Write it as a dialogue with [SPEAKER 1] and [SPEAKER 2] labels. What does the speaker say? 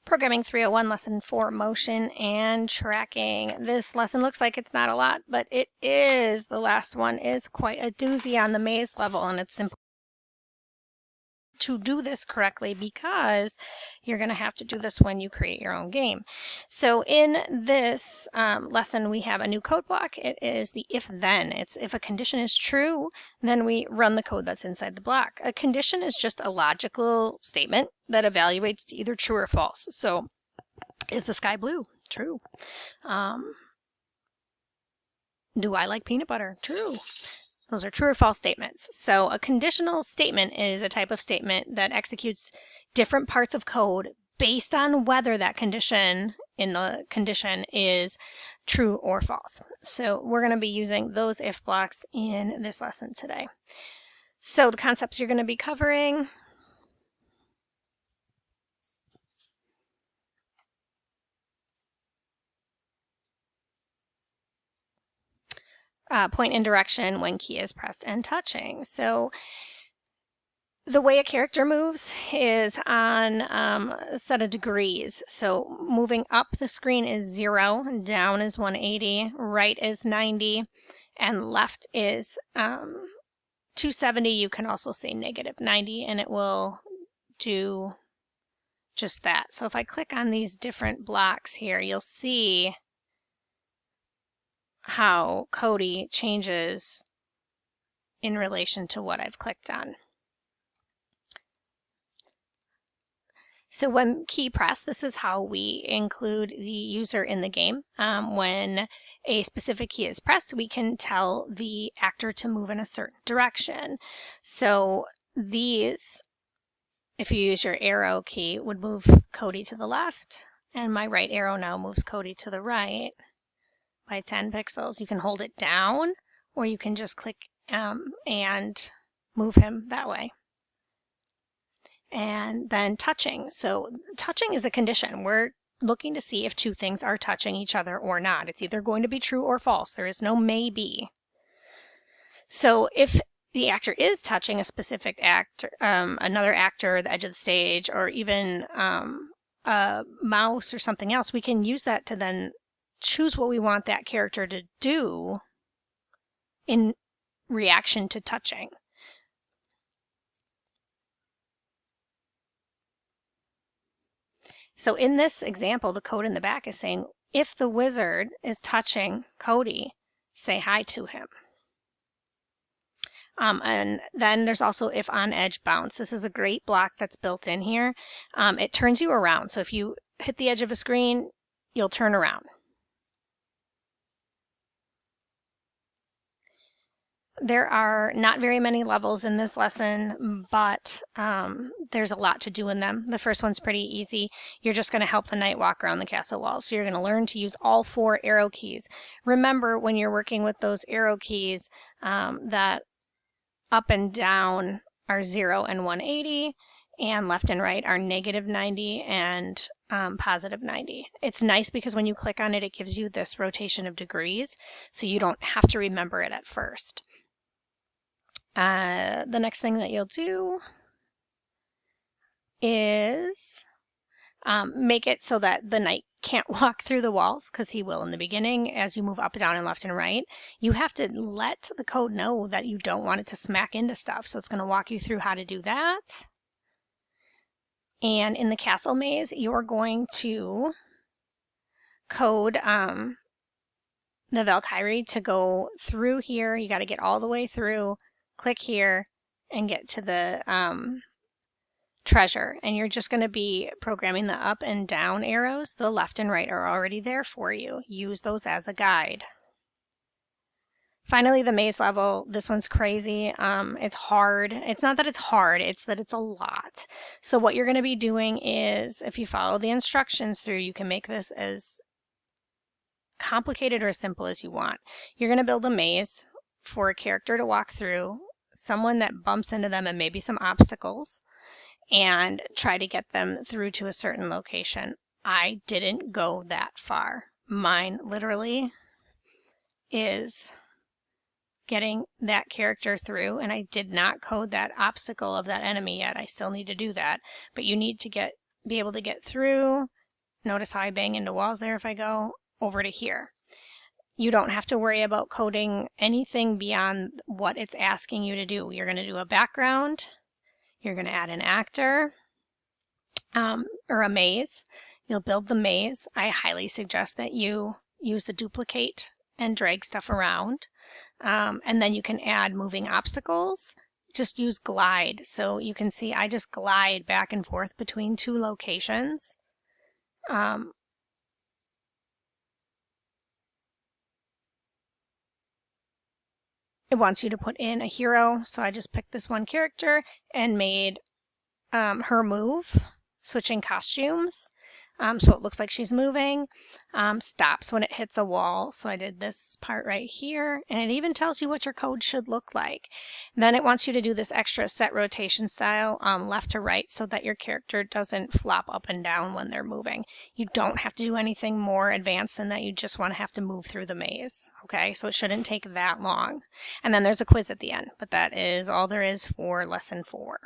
[SPEAKER 1] Programming 301, Lesson 4, Motion and Tracking. This lesson looks like it's not a lot, but it is. The last one is quite a doozy on the maze level, and it's important to do this correctly because you're going to have to do this when you create your own game. So in this lesson, we have a new code block. It is the if-then. It's if a condition is true, then we run the code that's inside the block. A condition is just a logical statement that evaluates to either true or false. So is the sky blue? True. Do I like peanut butter? True. Those are true or false statements. So a conditional statement is a type of statement that executes different parts of code based on whether that condition in the condition is true or false. So we're going to be using those if blocks in this lesson today. So the concepts you're going to be covering: point in direction when key is pressed and touching. So the way a character moves is on a set of degrees. So moving up the screen is 0, down is 180, right is 90, and left is 270. You can also say negative 90, and it will do just that. So if I click on these different blocks here, you'll see how Cody changes in relation to what I've clicked on. So when key press, this is how we include the user in the game. When a specific key is pressed, we can tell the actor to move in a certain direction. So these, if you use your arrow key, would move Cody to the left, and my right arrow now moves Cody to the right by 10 pixels. You can hold it down, or you can just click and move him that way. And then touching. So touching is a condition. We're looking to see if two things are touching each other or not. It's either going to be true or false. There is no maybe. So if the actor is touching a specific actor, another actor, the edge of the stage, or even a mouse or something else, we can use that to then choose what we want that character to do in reaction to touching. So in this example, the code in the back is saying, if the wizard is touching Cody, say hi to him. And then there's also if on edge bounce. This is a great block that's built in here. It turns you around. So if you hit the edge of a screen, you'll turn around. There are not very many levels in this lesson, but there's a lot to do in them. The first one's pretty easy. You're just going to help the knight walk around the castle walls. So you're going to learn to use all 4 arrow keys. Remember, when you're working with those arrow keys, that up and down are 0 and 180, and left and right are negative 90 and positive 90. It's nice because when you click on it, it gives you this rotation of degrees, so you don't have to remember it at first. The next thing that you'll do is make it so that the knight can't walk through the walls, because he will in the beginning. As you move up, down, and left and right, you have to let the code know that you don't want it to smack into stuff. So it's going to walk you through how to do that. And in the castle maze, you're going to code the Valkyrie to go through here. You got to get all the way through, click here, and get to the treasure. And you're just going to be programming the up and down arrows. The left and right are already there for you. Use those as a guide. Finally, the maze level. This one's crazy. It's hard. It's not that it's hard, it's that it's a lot. So what you're going to be doing is, if you follow the instructions through, you can make this as complicated or simple as you want. You're going to build a maze for a character to walk through, someone that bumps into them, and maybe some obstacles, and try to get them through to a certain location. I didn't go that far. Mine literally is getting that character through, and I did not code that obstacle of that enemy yet. I still need to do that, but you need to get be able to get through. Notice how I bang into walls there if I go over to here. You don't have to worry about coding anything beyond what it's asking you to do. You're going to do a background. You're going to add an actor or a maze. You'll build the maze. I highly suggest that you use the duplicate and drag stuff around. And then you can add moving obstacles. Just use glide. So you can see I just glide back and forth between two locations. It wants you to put in a hero. So I just picked this one character and made her move, switching costumes. So it looks like she's moving, stops when it hits a wall. So I did this part right here, and it even tells you what your code should look like. Then it wants you to do this extra set rotation style left to right so that your character doesn't flop up and down when they're moving. You don't have to do anything more advanced than that. You just want to have to move through the maze. Okay, so it shouldn't take that long. And then there's a quiz at the end, but that is all there is for lesson 4.